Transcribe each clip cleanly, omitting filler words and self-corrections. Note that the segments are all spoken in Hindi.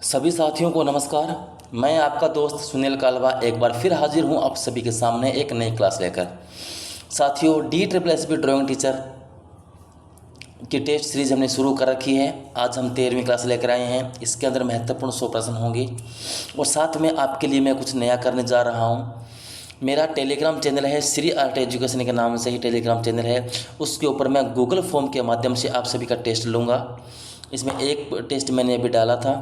सभी साथियों को नमस्कार। मैं आपका दोस्त सुनील कालवा एक बार फिर हाजिर हूं आप सभी के सामने एक नई क्लास लेकर। साथियों, DSSB ड्राइंग टीचर की टेस्ट सीरीज़ हमने शुरू कर रखी है। आज हम 13वीं क्लास लेकर आए हैं। इसके अंदर महत्वपूर्ण 100 प्रश्न होंगे और साथ में आपके लिए मैं कुछ नया करने जा रहा हूँ। मेरा टेलीग्राम चैनल है, श्री आर्ट एजुकेशन के नाम से ही टेलीग्राम चैनल है। उसके ऊपर मैं गूगल फॉर्म के माध्यम से आप सभी का टेस्ट लूँगा। इसमें एक टेस्ट मैंने अभी डाला था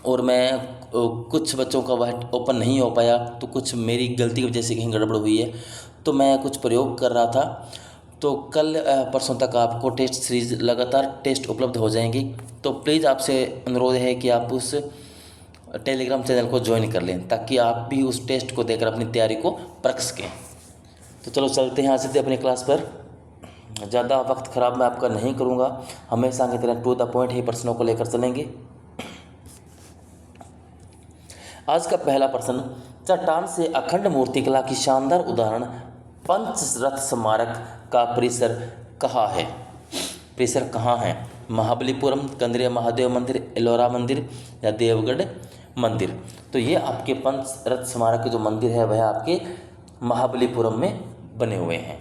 और मैं कुछ बच्चों का वह ओपन नहीं हो पाया, तो कुछ मेरी गलती की वजह से कहीं गड़बड़ हुई है, तो मैं कुछ प्रयोग कर रहा था। तो कल परसों तक आपको टेस्ट सीरीज़ लगातार टेस्ट उपलब्ध हो जाएंगी। तो प्लीज़ आपसे अनुरोध है कि आप उस टेलीग्राम चैनल को ज्वाइन कर लें ताकि आप भी उस टेस्ट को देकर अपनी तैयारी को परख सकें। तो चलो चलते हैं आज सीधे अपनी क्लास पर। ज़्यादा वक्त ख़राब मैं आपका नहीं करूँगा, हमेशा की तरह टू द पॉइंट ही प्रश्नों को लेकर चलेंगे। आज का पहला प्रश्न, चट्टान से अखंड मूर्तिकला की शानदार उदाहरण पंचरथ स्मारक का परिसर कहाँ है? परिसर कहाँ है? महाबलीपुरम, कंद्रिया महादेव मंदिर, एलोरा मंदिर या देवगढ़ मंदिर। तो ये आपके पंचरथ स्मारक के जो मंदिर है वह आपके महाबलीपुरम में बने हुए हैं।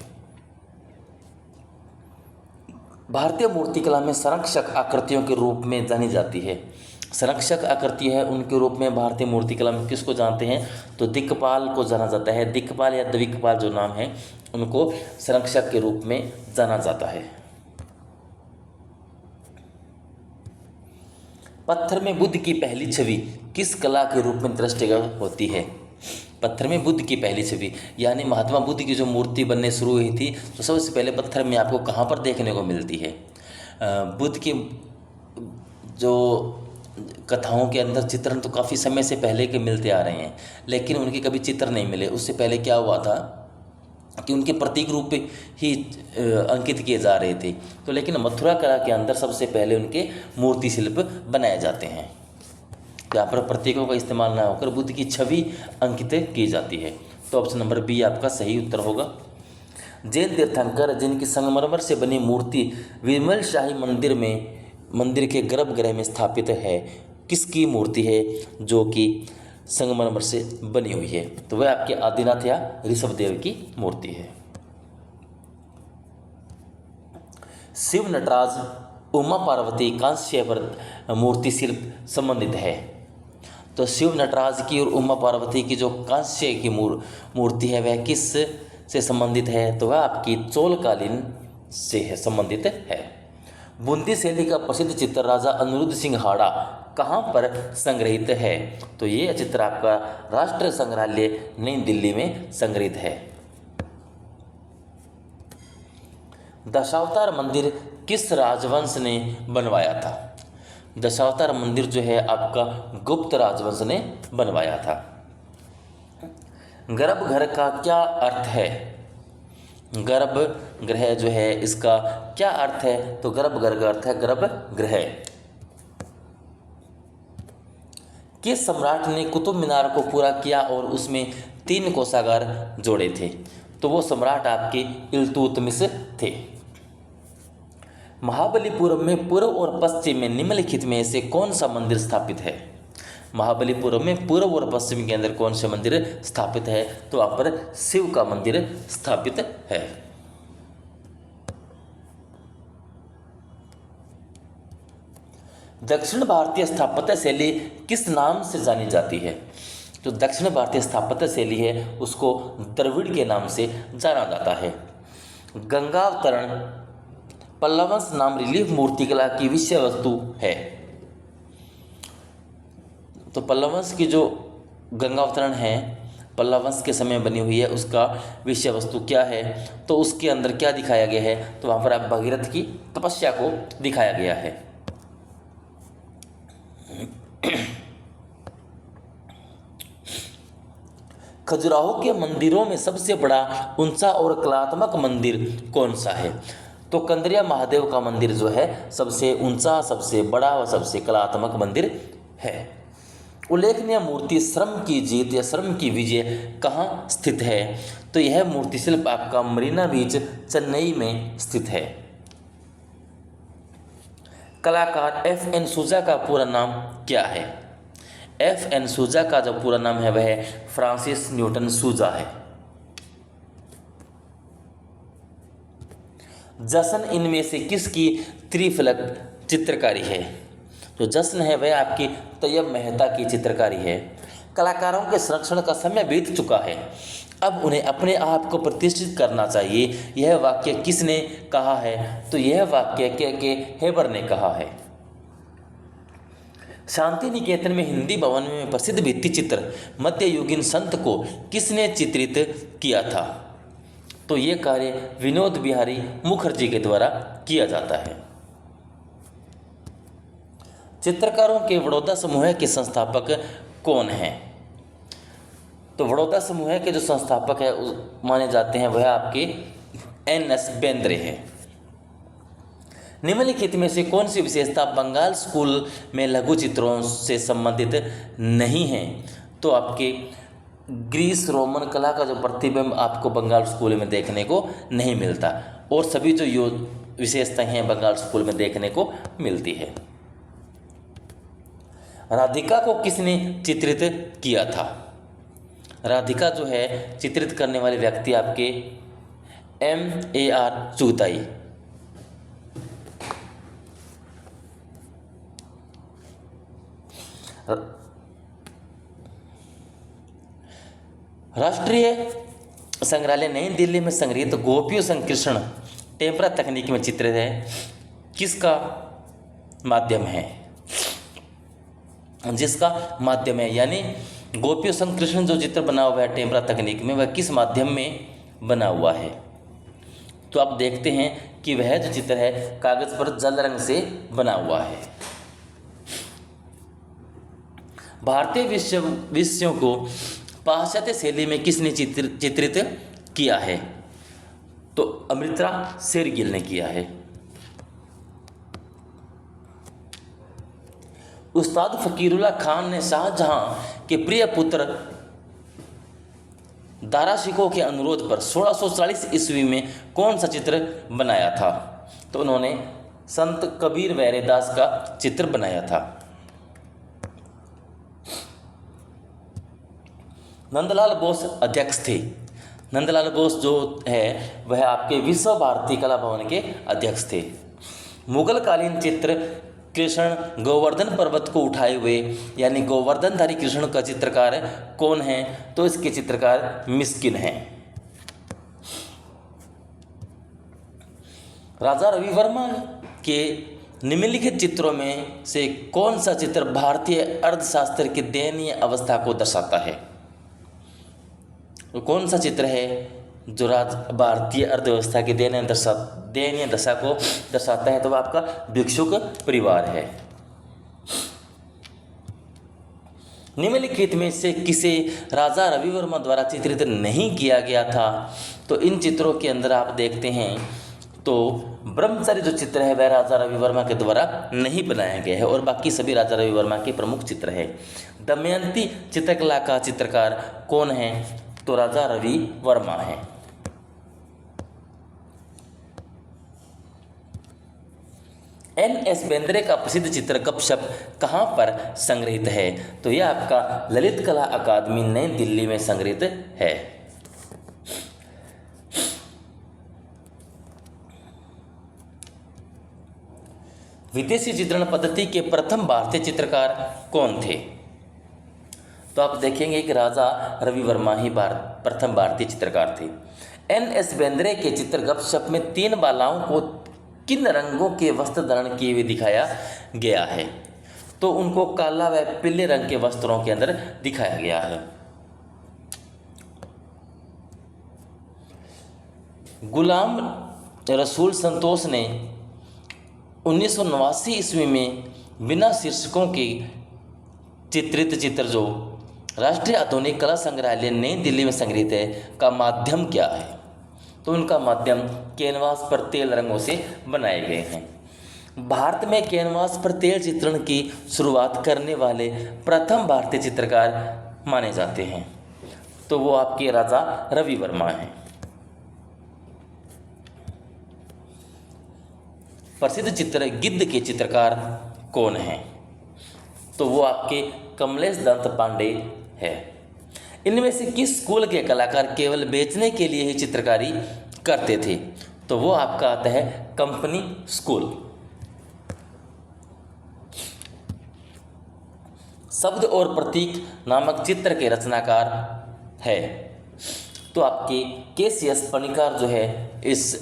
भारतीय मूर्तिकला में संरक्षक आकृतियों के रूप में जानी जाती है। संरक्षक आकृति है उनके रूप में भारतीय मूर्तिकला में किसको जानते हैं? तो दिक्पाल को जाना जाता है। दिक्पाल या द्विकपाल जो नाम है उनको संरक्षक के रूप में जाना जाता है। पत्थर में बुद्ध की पहली छवि किस कला के रूप में दृष्टिगत होती है? पत्थर में बुद्ध की पहली छवि यानी महात्मा बुद्ध की जो मूर्ति बनने शुरू हुई थी, तो सबसे पहले पत्थर में आपको कहाँ पर देखने को मिलती है? बुद्ध की जो कथाओं के अंदर चित्रण तो काफ़ी समय से पहले के मिलते आ रहे हैं, लेकिन उनके कभी चित्र नहीं मिले। उससे पहले क्या हुआ था कि उनके प्रतीक रूप ही अंकित किए जा रहे थे। तो लेकिन मथुरा कला के अंदर सबसे पहले उनके मूर्ति शिल्प बनाए जाते हैं, जहाँ पर प्रतीकों का इस्तेमाल ना होकर बुद्ध की छवि अंकित की जाती है। तो ऑप्शन नंबर बी आपका सही उत्तर होगा। जैन तीर्थंकर जिनकी संगमरमर से बनी मूर्ति विमल शाही मंदिर के गर्भगृह में स्थापित है, किसकी मूर्ति है जो कि संगमरमर से बनी हुई है? तो वह आपके आदिनाथ या ऋषभदेव की मूर्ति है। शिव नटराज उमा पार्वती कांस्य पर मूर्ति शिल्प संबंधित है। तो शिव नटराज की और उमा पार्वती की जो कांस्य की मूर्ति है वह किस से संबंधित है? तो वह आपकी चोलकालीन से है, संबंधित है। बूंदी शैली का प्रसिद्ध चित्र राजा अनिरुद्ध सिंह हाड़ा कहाँ पर संग्रहित है? तो ये चित्र आपका राष्ट्रीय संग्रहालय नई दिल्ली में संग्रहित है। दशावतार मंदिर किस राजवंश ने बनवाया था? दशावतार मंदिर जो है आपका गुप्त राजवंश ने बनवाया था। गर्भगृह का क्या अर्थ है? गर्भगृह जो है इसका क्या अर्थ है? तो गर्भगृह का अर्थ है गर्भगृह। किस सम्राट ने कुतुब मीनार को पूरा किया और उसमें 3 कोषागार जोड़े थे? तो वो सम्राट आपके इल्तुतमिश थे। महाबलीपुरम में पूर्व और पश्चिम में निम्नलिखित में से कौन सा मंदिर स्थापित है? महाबलीपुरम में पूर्व और पश्चिम के अंदर कौन सा मंदिर स्थापित है? तो वहाँ पर शिव का मंदिर स्थापित है। दक्षिण भारतीय स्थापत्य शैली किस नाम से जानी जाती है? जो दक्षिण भारतीय स्थापत्य शैली है उसको द्रविड़ के नाम से जाना जाता है। गंगावतरण पल्लवंश नाम रिलीफ मूर्तिकला की विषय वस्तु है। तो पल्लवंश की जो गंगावतरण है पल्लवंश के समय बनी हुई है, उसका विषय वस्तु क्या है? तो उसके अंदर क्या दिखाया गया है? तो वहाँ पर आप भगीरथ की तपस्या को दिखाया गया है। खजुराहो के मंदिरों में सबसे बड़ा, ऊंचा और कलात्मक मंदिर कौन सा है? तो कंद्रिया महादेव का मंदिर जो है सबसे ऊंचा, सबसे बड़ा और सबसे कलात्मक मंदिर है। उल्लेखनीय मूर्ति श्रम की जीत या श्रम की विजय कहाँ स्थित है? तो यह मूर्ति शिल्प आपका मरीना बीच चेन्नई में स्थित है। कलाकार एफ.एन. सूजा का पूरा नाम क्या है? एफ.एन. सूजा का जो पूरा नाम है वह फ्रांसिस न्यूटन सूजा है। जश्न इनमें से किसकी त्रिफलक चित्रकारी है? जो जश्न है वह आपकी तैयब मेहता की चित्रकारी है। कलाकारों के संरक्षण का समय बीत चुका है, अब उन्हें अपने आप को प्रतिष्ठित करना चाहिए। यह वाक्य किसने कहा है? तो यह वाक्य के हेबर ने कहा है। शांति निकेतन में हिंदी भवन में प्रसिद्ध भित्ति चित्र मध्ययुगीन संत को किसने चित्रित किया था? तो ये कार्य विनोद बिहारी मुखर्जी के द्वारा किया जाता है। चित्रकारों के बड़ौदा समूह के संस्थापक कौन हैं? तो बड़ौदा समूह के जो संस्थापक है माने जाते हैं वह आपके N.S. बेंद्रे हैं। निम्नलिखित में से कौन सी विशेषता बंगाल स्कूल में लघु चित्रों से संबंधित नहीं है? तो आपके ग्रीस रोमन कला का जो प्रतिबिंब आपको बंगाल स्कूल में देखने को नहीं मिलता, और सभी जो विशेषताएं हैं बंगाल स्कूल में देखने को मिलती है। राधिका को किसने चित्रित किया था? राधिका जो है चित्रित करने वाले व्यक्ति आपके M.A.R. चुगताई। राष्ट्रीय संग्रहालय नई दिल्ली में संग्रहित गोपियों संकृष्ण टेम्परा तकनीक में चित्रित है, किसका माध्यम है? जिसका माध्यम है, यानी गोपियों संकृष्ण जो चित्र बना हुआ है टेम्परा तकनीक में वह किस माध्यम में बना हुआ है? तो आप देखते हैं कि वह जो चित्र है कागज पर जल रंग से बना हुआ है। भारतीय विषयों को पाश्चात्य शैली में किसने चित्रित किया है? तो अमृता शेरगिल ने किया है। उस्ताद फकीरुल्लाह खान ने शाहजहां के प्रिय पुत्र दारा शिकोह के अनुरोध पर 1640 ईस्वी में कौन सा चित्र बनाया था? तो उन्होंने संत कबीर वैरेदास का चित्र बनाया था। नंदलाल बोस अध्यक्ष थे। नंदलाल बोस जो है वह आपके विश्व भारती कला भवन के अध्यक्ष थे। मुगल कालीन चित्र कृष्ण गोवर्धन पर्वत को उठाए हुए यानी गोवर्धनधारी कृष्ण का चित्रकार कौन है? तो इसके चित्रकार मिस्किन हैं। राजा रवि वर्मा के निम्नलिखित चित्रों में से कौन सा चित्र भारतीय अर्थशास्त्र की दयनीय अवस्था को दर्शाता है? तो कौन सा चित्र है जो भारतीय अर्थव्यवस्था की दयनीय दशा को दर्शाता है? तो आपका भिक्षुक परिवार है। निम्नलिखित में से किसे राजा रवि वर्मा द्वारा चित्रित नहीं किया गया था? तो इन चित्रों के अंदर आप देखते हैं तो ब्रह्मचारी जो चित्र है वह राजा रवि वर्मा के द्वारा नहीं बनाया गया है, और बाकी सभी राजा रवि वर्मा के प्रमुख चित्र है। दमयंती चित्रकला का चित्रकार कौन है? तो राजा रवि वर्मा है। N.S. बेंद्रे का प्रसिद्ध चित्र गपशप कहाँ पर संग्रहित है? तो यह आपका ललित कला अकादमी नई दिल्ली में संग्रहित है। विदेशी चित्रण पद्धति के प्रथम भारतीय चित्रकार कौन थे? तो आप देखेंगे कि राजा रवि वर्मा ही प्रथम भारतीय चित्रकार थे। N.S. बेंद्रे के चित्र गपशप में 3 बालाओं को किन रंगों के वस्त्र धारण किए हुए दिखाया गया है? तो उनको काला व पीले रंग के वस्त्रों के अंदर दिखाया गया है। गुलाम रसूल संतोष ने 1989 ईस्वी में बिना शीर्षकों के चित्रित चित्र जो राष्ट्रीय आधुनिक कला संग्रहालय नई दिल्ली में संग्रहित है का माध्यम क्या है? तो उनका माध्यम कैनवास पर तेल रंगों से बनाए गए हैं। भारत में कैनवास पर तेल चित्रण की शुरुआत करने वाले प्रथम भारतीय चित्रकार माने जाते हैं, तो वो आपके राजा रवि वर्मा हैं। प्रसिद्ध चित्र गिद्ध के चित्रकार कौन हैं? तो वो आपके कमलेश दत्त पांडे है। इनमें से किस स्कूल के कलाकार केवल बेचने के लिए ही चित्रकारी करते थे? तो वो आपका आता है कंपनी स्कूल। शब्द और प्रतीक नामक चित्र के रचनाकार है? तो आपके केसीएस पनिकार जो है इस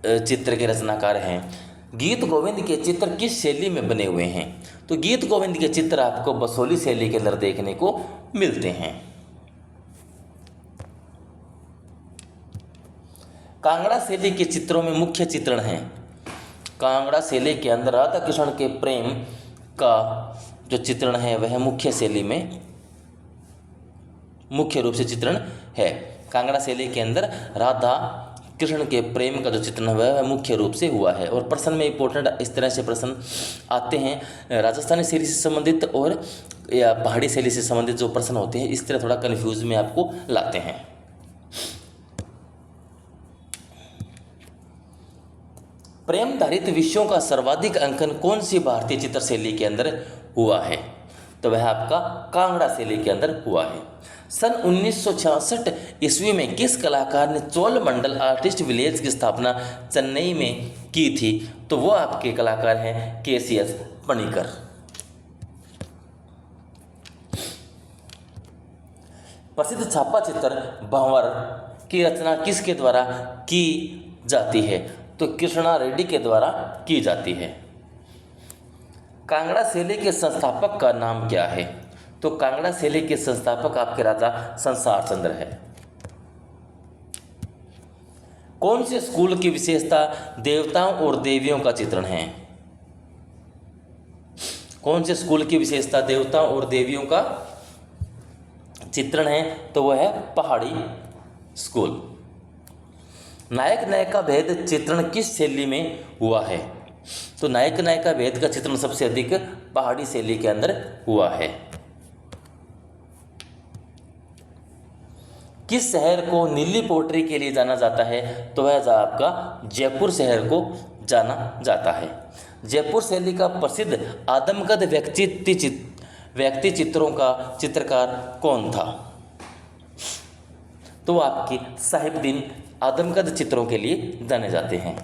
चित्र के रचनाकार हैं। गीत गोविंद के चित्र किस शैली में बने हुए हैं? तो गीत गोविंद के चित्र आपको बसोली शैली के अंदर देखने को मिलते हैं। कांगड़ा शैली के चित्रों में मुख्य चित्रण हैं। कांगड़ा शैली के अंदर राधा कृष्ण के प्रेम का जो चित्रण है वह मुख्य शैली में मुख्य रूप से चित्रण है। कांगड़ा शैली के अंदर राधा कृष्ण के प्रेम का जो चित्रण हुआ है वह मुख्य रूप से हुआ है। और प्रश्न में इंपॉर्टेंट इस तरह से प्रश्न आते हैं, राजस्थानी शैली से संबंधित और या पहाड़ी शैली से संबंधित जो प्रश्न होते हैं इस तरह थोड़ा कन्फ्यूज में आपको लाते हैं। प्रेम धारित विषयों का सर्वाधिक अंकन कौन सी भारतीय चित्र शैली के अंदर हुआ है? तो वह आपका कांगड़ा शैली के अंदर हुआ है। सन 1966 ईस्वी में किस कलाकार ने चोल मंडल आर्टिस्ट विलेज की स्थापना चेन्नई में की थी? तो वो आपके कलाकार हैं केसीएस पनिकर। प्रसिद्ध छापा चित्र भंवर की रचना किसके द्वारा की जाती है? तो कृष्णा रेड्डी के द्वारा की जाती है। कांगड़ा शैली के संस्थापक का नाम क्या है? तो कांगड़ा शैली के संस्थापक आपके राजा संसार चंद्र है। कौन से स्कूल की विशेषता देवताओं और देवियों का चित्रण है? कौन से स्कूल की विशेषता देवताओं और देवियों का चित्रण है? तो वह है पहाड़ी स्कूल। नायक नायिका भेद चित्रण किस शैली में हुआ है? तो नायक नायिका भेद का चित्रण सबसे अधिक पहाड़ी शैली के अंदर हुआ है। किस शहर को नीली पोट्री के लिए जाना जाता है? तो वह आपका जयपुर शहर को जाना जाता है। जयपुर शैली का प्रसिद्ध आदमकद व्यक्ति चित्रों का चित्रकार कौन था? तो आपकी साहिबुद्दीन आदमकद चित्रों के लिए जाने जाते हैं।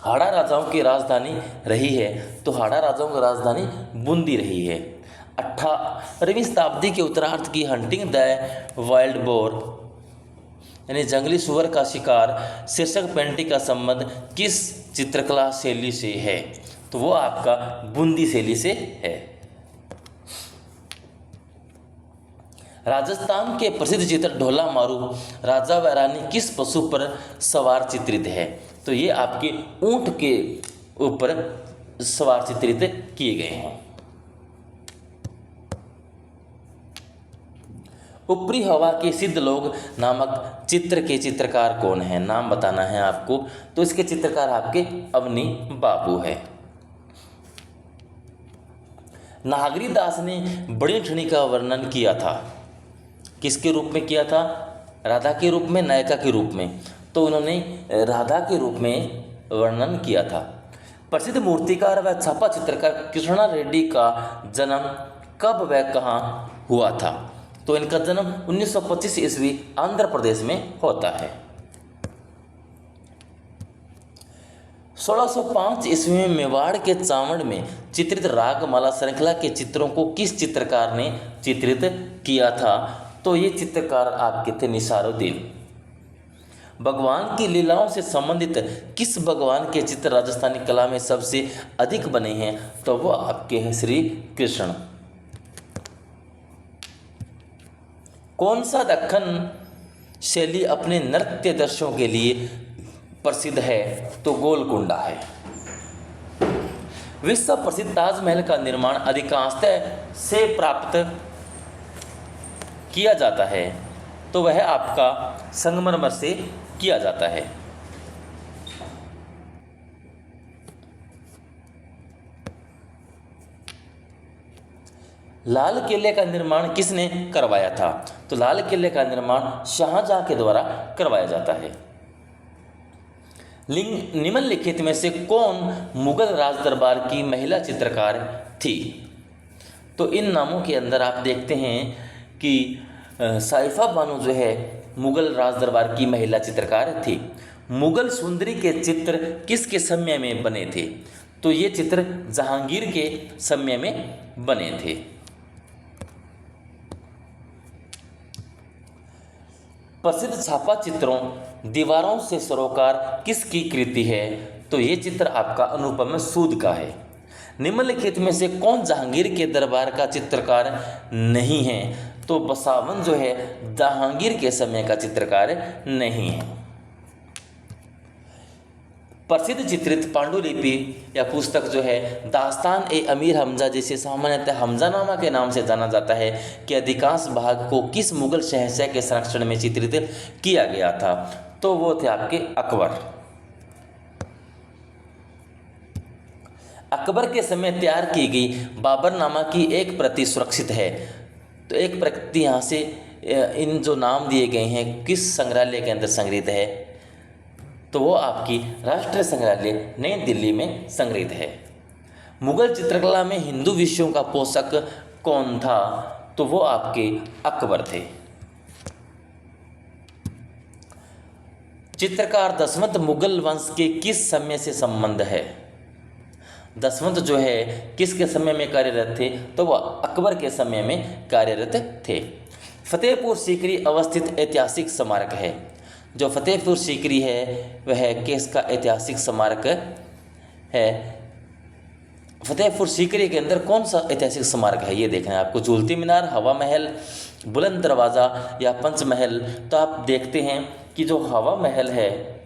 हाड़ा राजाओं की राजधानी रही है? तो हाड़ा राजाओं की राजधानी बूंदी रही है। 18वीं शताब्दी के उत्तरार्ध की हंटिंग द वाइल्ड बोर यानी जंगली सुअर का शिकार शीर्षक पेंटिंग का संबंध किस चित्रकला शैली से है? तो वो आपका बूंदी शैली से है। राजस्थान के प्रसिद्ध चित्र ढोला मारू राजा व रानी किस पशु पर सवार चित्रित है? तो ये आपके ऊंट के ऊपर सवार चित्रित किए गए हैं। ऊपरी हवा के सिद्ध लोग नामक चित्र के चित्रकार कौन है? नाम बताना है आपको। तो इसके चित्रकार आपके अवनी बाबू है। नागरी दास ने बड़ी ठणी का वर्णन किया था, किसके रूप में किया था? राधा के रूप में, नायिका के रूप में? तो उन्होंने राधा के रूप में वर्णन किया था। प्रसिद्ध मूर्तिकार व छापा चित्रकार कृष्णा रेड्डी का जन्म कब व कहाँ हुआ था? तो इनका जन्म 1925 ईस्वी आंध्र प्रदेश में होता है। 1605 ईस्वी में मेवाड़ के चावड़ में चित्रित रागमाला श्रृंखला के चित्रों को किस चित्रकार ने चित्रित किया था? तो ये चित्रकार आपके थे निसारुद्दीन। भगवान की लीलाओं से संबंधित किस भगवान के चित्र राजस्थानी कला में सबसे अधिक बने हैं? तो वो आपके हैं श्री कृष्ण। कौन सा दक्खन शैली अपने नृत्य दृश्यों के लिए प्रसिद्ध है? तो गोलकुंडा है। विश्व प्रसिद्ध ताजमहल का निर्माण अधिकांशतः से प्राप्त किया जाता है? तो वह आपका संगमरमर से किया जाता है। लाल किले का निर्माण किसने करवाया था? तो लाल किले का निर्माण शाहजहां के द्वारा करवाया जाता है। निम्नलिखित में से कौन मुगल राज दरबार की महिला चित्रकार थी? तो इन नामों के अंदर आप देखते हैं कि साइफा बानो जो है मुगल राज दरबार की महिला चित्रकार थी। मुगल सुंदरी के चित्र किसके समय में बने थे? तो ये चित्र जहांगीर के समय में बने थे। प्रसिद्ध छापा चित्रों दीवारों से सरोकार किसकी कृति है? तो ये चित्र आपका अनुपम सूद का है। निम्नलिखित में से कौन जहांगीर के दरबार का चित्रकार नहीं है? तो बसावन जो है जहांगीर के समय का चित्रकार नहीं है। प्रसिद्ध चित्रित पांडुलिपि या पुस्तक जो है दास्तान ए अमीर हमजा, जिसे सामान्यतः हमजानामा के नाम से जाना जाता है, कि अधिकांश भाग को किस मुगल शहंशाह के संरक्षण में चित्रित किया गया था? तो वो थे आपके अकबर। अकबर के समय तैयार की गई बाबरनामा की एक प्रति सुरक्षित है। तो एक प्रति यहाँ से इन जो नाम दिए गए हैं किस संग्रहालय के अंदर संग्रहित है? तो वो आपकी राष्ट्रीय संग्रहालय नई दिल्ली में संग्रहित है। मुगल चित्रकला में हिंदू विषयों का पोषक कौन था? तो वो आपके अकबर थे। चित्रकार दशवंत मुगल वंश के किस समय से संबंध है? दशवंत जो है किसके समय में कार्यरत थे? तो वह अकबर के समय में कार्यरत थे। फतेहपुर सीकरी अवस्थित ऐतिहासिक स्मारक है। जो फतेहपुर सीकरी है वह किसका ऐतिहासिक स्मारक है? फतेहपुर सीकरी के अंदर कौन सा ऐतिहासिक स्मारक है ये देखना है आपको। झूलती मीनार, हवा महल, बुलंद दरवाज़ा या पंचमहल? तो आप देखते हैं कि जो हवा महल है,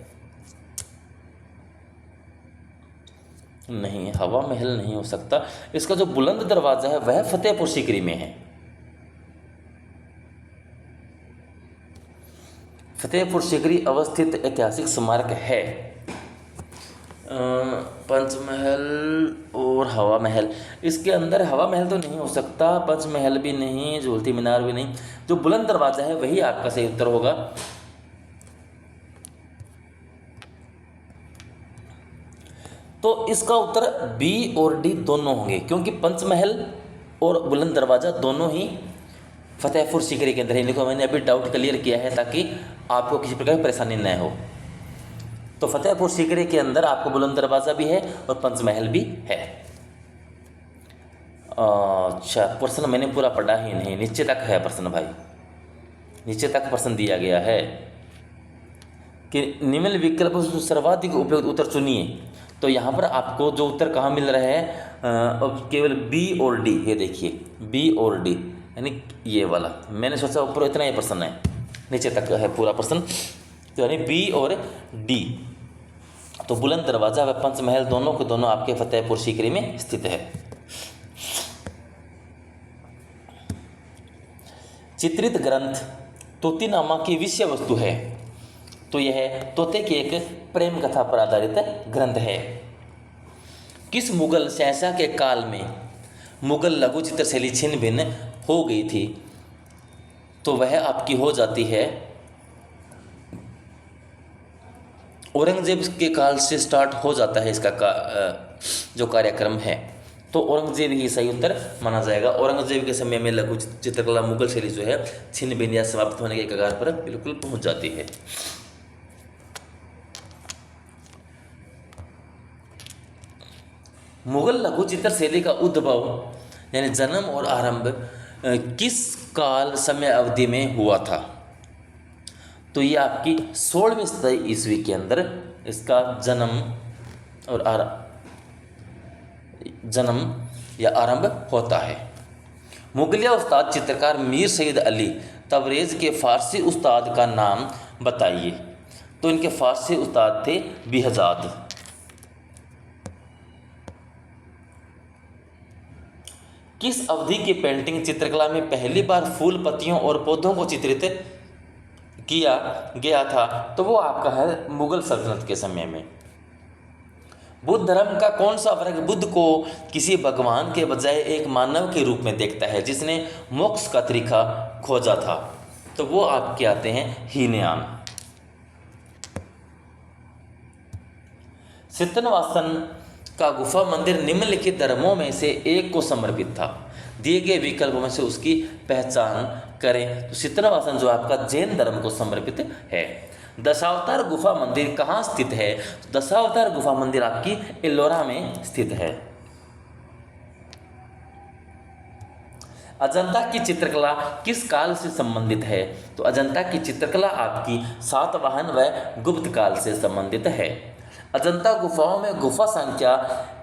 नहीं, हवा महल नहीं हो सकता। इसका जो बुलंद दरवाज़ा है वह फतेहपुर सीकरी में है। फतेहपुर सीकरी अवस्थित ऐतिहासिक स्मारक है। पंचमहल और हवा महल, इसके अंदर हवा महल तो नहीं हो सकता, पंचमहल भी नहीं, झूलती मीनार भी नहीं। जो बुलंद दरवाज़ा है वही आपका सही उत्तर होगा। तो इसका उत्तर बी और डी दोनों होंगे, क्योंकि पंचमहल और बुलंद दरवाज़ा दोनों ही फतेहपुर सीकरी के अंदर है। देखो मैंने अभी डाउट क्लियर किया है ताकि आपको किसी प्रकार की परेशानी न हो। तो फतेहपुर सीकरी के अंदर आपको बुलंद दरवाज़ा भी है और पंचमहल भी है। अच्छा, प्रश्न मैंने पूरा पढ़ा ही नहीं, नीचे तक है प्रश्न भाई, नीचे तक प्रश्न दिया गया है कि निम्न विकल्प सर्वाधिक उपयुक्त उत्तर चुनिए। तो यहाँ पर आपको जो उत्तर कहाँ मिल रहा है? अब केवल बी और डी, ये देखिए बी और डी, यानी ये वाला। मैंने सोचा ऊपर इतना ही प्रश्न है, नीचे तक है पूरा प्रश्न, तो यानी बी और डी। तो बुलंद दरवाज़ा व पंचमहल दोनों के दोनों आपके फतेहपुर सीकरी में स्थित है। चित्रित ग्रंथ तोतीनामा की विषय वस्तु है। तो यह तोते की एक प्रेम कथा पर आधारित ग्रंथ है। किस मुगल शहंशाह के काल में मुगल लघु चित्र शैली छिन्न भिन्न हो गई थी? तो वह आपकी हो जाती है औरंगजेब के काल से स्टार्ट हो जाता है इसका जो कार्यक्रम है। तो औरंगजेब ही सही उत्तर माना जाएगा। औरंगजेब के समय में लघु चित्रकला मुगल शैली जो है छिन्न भिन्न या समाप्त होने के कगार पर बिल्कुल पहुंच जाती है। मुगल लघु चित्र शैली का उद्भव यानी जन्म और आरंभ किस काल समय अवधि में हुआ था? तो ये आपकी 16वीं सदी ईस्वी के अंदर इसका जन्म या आरंभ होता है। मुगलिया उस्ताद चित्रकार मीर सईद अली तबरेज़ के फ़ारसी उस्ताद का नाम बताइए। तो इनके फ़ारसी उस्ताद थे बिहजाद। किस अवधि की पेंटिंग चित्रकला में पहली बार फूल, पत्तियों और पौधों को चित्रित किया गया था? तो वो आपका है मुगल सल्तनत के समय में। बुद्ध धर्म का कौन सा वर्ग बुद्ध को किसी भगवान के बजाय एक मानव के रूप में देखता है जिसने मोक्ष का तरीका खोजा था? तो वो आपके आते हैं हीनयान। सितनवासन का गुफा मंदिर निम्नलिखित धर्मों में से एक को समर्पित था। दिए गए विकल्पों में से उसकी पहचान करें। तो सितनवासन जो आपका जैन धर्म को समर्पित है। दशावतार गुफा मंदिर कहाँ स्थित है? दशावतार गुफा मंदिर आपकी एल्लोरा में स्थित है। अजंता की चित्रकला किस काल से संबंधित है? तो अजंता की चित्रकला आपकी सातवाहन व गुप्त काल से संबंधित है। अजंता गुफाओं में गुफा संख्या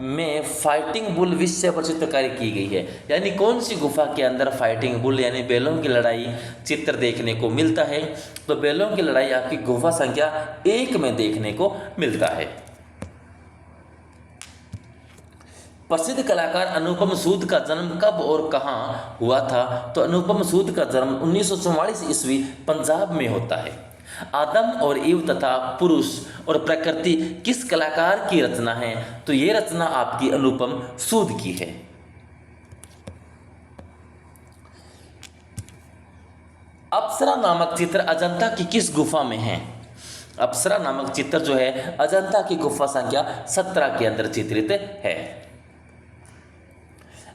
में फाइटिंग बुल विषय पर चित्रकारी की गई है। यानी कौन सी गुफा के अंदर फाइटिंग बुल यानी बैलों की लड़ाई चित्र देखने को मिलता है? तो बैलों की लड़ाई आपकी गुफा संख्या 1 में देखने को मिलता है। प्रसिद्ध कलाकार अनुपम सूद का जन्म कब और कहाँ हुआ था? तो अनुपम सूद का जन्म 1944 ईस्वी पंजाब में होता है। आदम और ईव तथा पुरुष और प्रकृति किस कलाकार की रचना है? तो ये रचना आपकी अनुपम सूद की है। अप्सरा नामक चित्र अजंता की किस गुफा में है? अप्सरा नामक चित्र जो है अजंता की गुफा संख्या 17 के अंदर चित्रित है।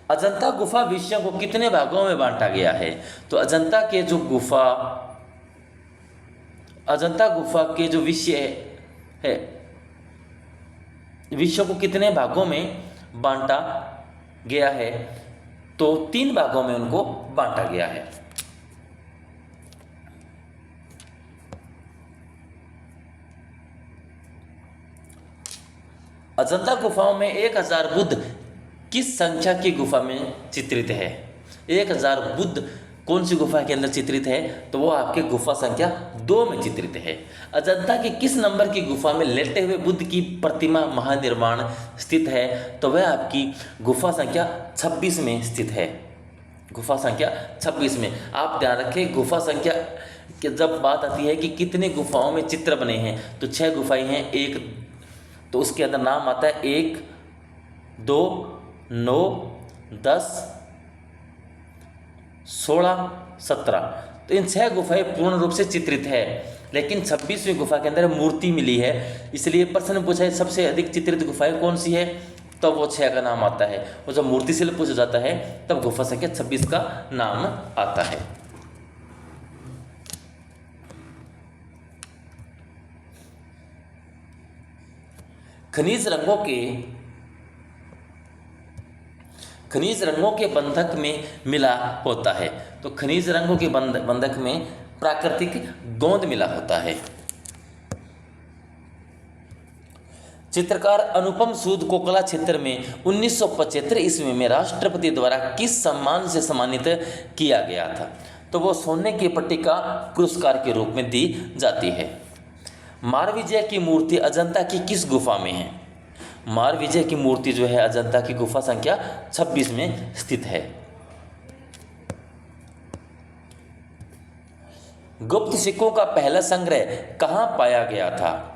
अजंता गुफा विषयों को कितने भागों में बांटा गया है? तो अजंता के जो विषय है विषयों को कितने भागों में बांटा गया है? तो 3 भागों में उनको बांटा गया है। अजंता गुफाओं में 1000 बुद्ध किस संख्या की गुफा में चित्रित है? 1000 बुद्ध कौन सी गुफा के अंदर चित्रित है? तो वो आपके गुफा संख्या 2 में चित्रित है। अजंता के किस नंबर की गुफा में लेटे हुए बुद्ध की प्रतिमा महानिर्माण स्थित है? तो वह आपकी गुफा संख्या 26 में स्थित है। गुफा संख्या 26 में। आप ध्यान रखें, गुफा संख्या कि जब बात आती है कि कितने गुफाओं में चित्र बने हैं तो 6 गुफाएं हैं। एक तो उसके अंदर नाम आता है 1, 2, 9, 10, 16, 17। तो इन 6 गुफाएं पूर्ण रूप से चित्रित है, लेकिन 26वीं गुफा के अंदर मूर्ति मिली है। इसलिए प्रश्न पूछा है सबसे अधिक चित्रित गुफाएं कौन सी है? तो वो 6 का नाम आता है। और जब मूर्ति से पूछा जाता है तब गुफा संख्या 26 का नाम आता है। खनिज रंगों के बंधक में मिला होता है। तो खनिज रंगों के बंधक में प्राकृतिक गोंद मिला होता है। चित्रकार अनुपम सूद को कला क्षेत्र में 1975 ईस्वी में राष्ट्रपति द्वारा किस सम्मान से सम्मानित किया गया था? तो वो सोने की पट्टिका पुरस्कार के रूप में दी जाती है। मारविजय की मूर्ति अजंता की किस गुफा में है? मारविजय की मूर्ति जो है अजंता की गुफा संख्या 26 में स्थित है। गुप्त सिक्कों का पहला संग्रह कहाँ पाया गया था?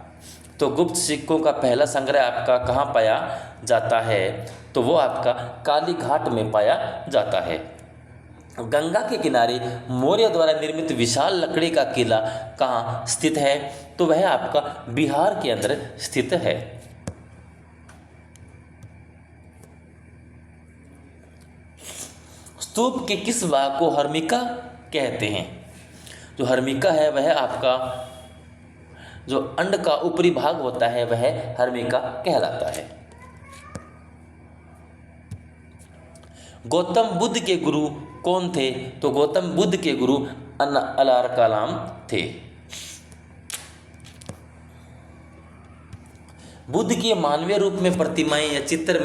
तो गुप्त सिक्कों का पहला संग्रह आपका कहाँ पाया जाता है? तो वो आपका काली घाट में पाया जाता है। गंगा के किनारे मौर्य द्वारा निर्मित विशाल लकड़ी का किला कहाँ स्थित है? तो वह आपका बिहार के अंदर स्थित है। स्तूप के किस भाग को हर्मिका कहते हैं? जो हर्मिका है वह आपका जो अंड का ऊपरी भाग होता है वह हर्मिका कहलाता है। गौतम बुद्ध के गुरु कौन थे? तो गौतम बुद्ध के गुरु अलार कलाम थे। बुद्ध के मानवीय रूप में प्रतिमाएं या चित्र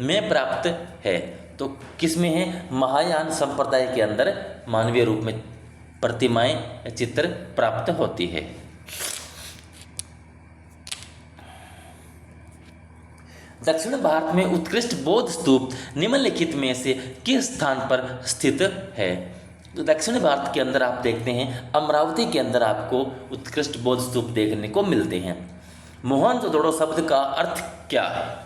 में प्राप्त है। तो किस में है? महायान संप्रदाय के अंदर मानवीय रूप में प्रतिमाएं या चित्र प्राप्त होती है। दक्षिण भारत में उत्कृष्ट बौद्ध स्तूप निम्नलिखित में से किस स्थान पर स्थित है? तो दक्षिण भारत के अंदर आप देखते हैं अमरावती के अंदर आपको उत्कृष्ट बौद्ध स्तूप देखने को मिलते हैं। मोहनजोदड़ो शब्द का अर्थ क्या है?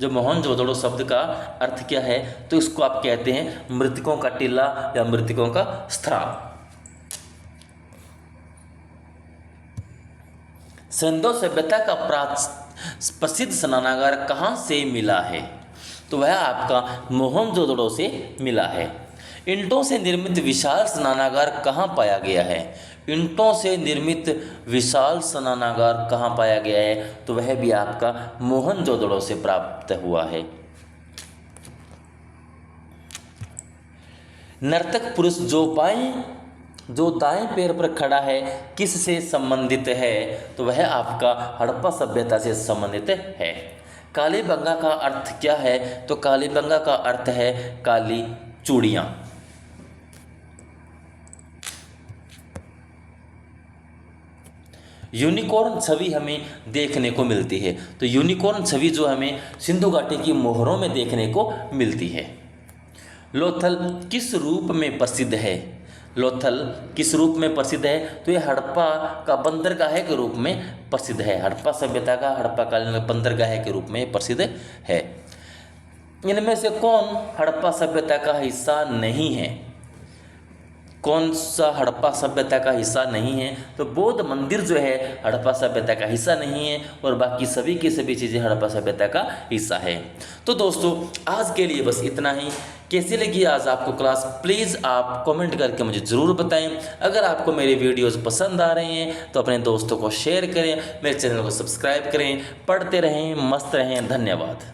जो मोहनजोदड़ो शब्द का अर्थ क्या है? तो इसको आप कहते हैं मृतकों का टीला या मृतकों का स्थान। सिंधु सभ्यता का प्रसिद्ध स्नानागार कहाँ से मिला है? तो वह आपका मोहनजोदड़ो से मिला है। ईंटों से निर्मित विशाल स्नानागार कहाँ पाया गया है? ईंटों से निर्मित विशाल स्नानागार कहाँ पाया गया है? तो वह भी आपका मोहनजोदड़ो से प्राप्त हुआ है। नर्तक पुरुष जो दाएं पैर पर खड़ा है किससे संबंधित है? तो वह आपका हड़प्पा सभ्यता से संबंधित है। कालीबंगा का अर्थ क्या है? तो कालीबंगा का अर्थ है काली चूड़ियाँ। यूनिकॉर्न छवि हमें देखने को मिलती है। तो यूनिकॉर्न छवि जो हमें सिंधु घाटी की मोहरों में देखने को मिलती है। लोथल किस रूप में प्रसिद्ध है? लोथल किस रूप में प्रसिद्ध है? तो ये हड़प्पा का बंदरगाह के रूप में प्रसिद्ध है। हड़प्पा सभ्यता का हड़प्पा कालीन बंदरगाह के रूप में प्रसिद्ध है। इनमें से कौन हड़प्पा सभ्यता का हिस्सा नहीं है? कौन सा हड़प्पा सभ्यता का हिस्सा नहीं है? तो बौद्ध मंदिर जो है हड़प्पा सभ्यता का हिस्सा नहीं है और बाकी सभी की सभी चीज़ें हड़प्पा सभ्यता का हिस्सा है। तो दोस्तों आज के लिए बस इतना ही। कैसी लगी आज आपको क्लास, प्लीज़ आप कमेंट करके मुझे ज़रूर बताएं। अगर आपको मेरे वीडियोस पसंद आ रहे हैं तो अपने दोस्तों को शेयर करें, मेरे चैनल को सब्सक्राइब करें। पढ़ते रहें, मस्त रहें। धन्यवाद।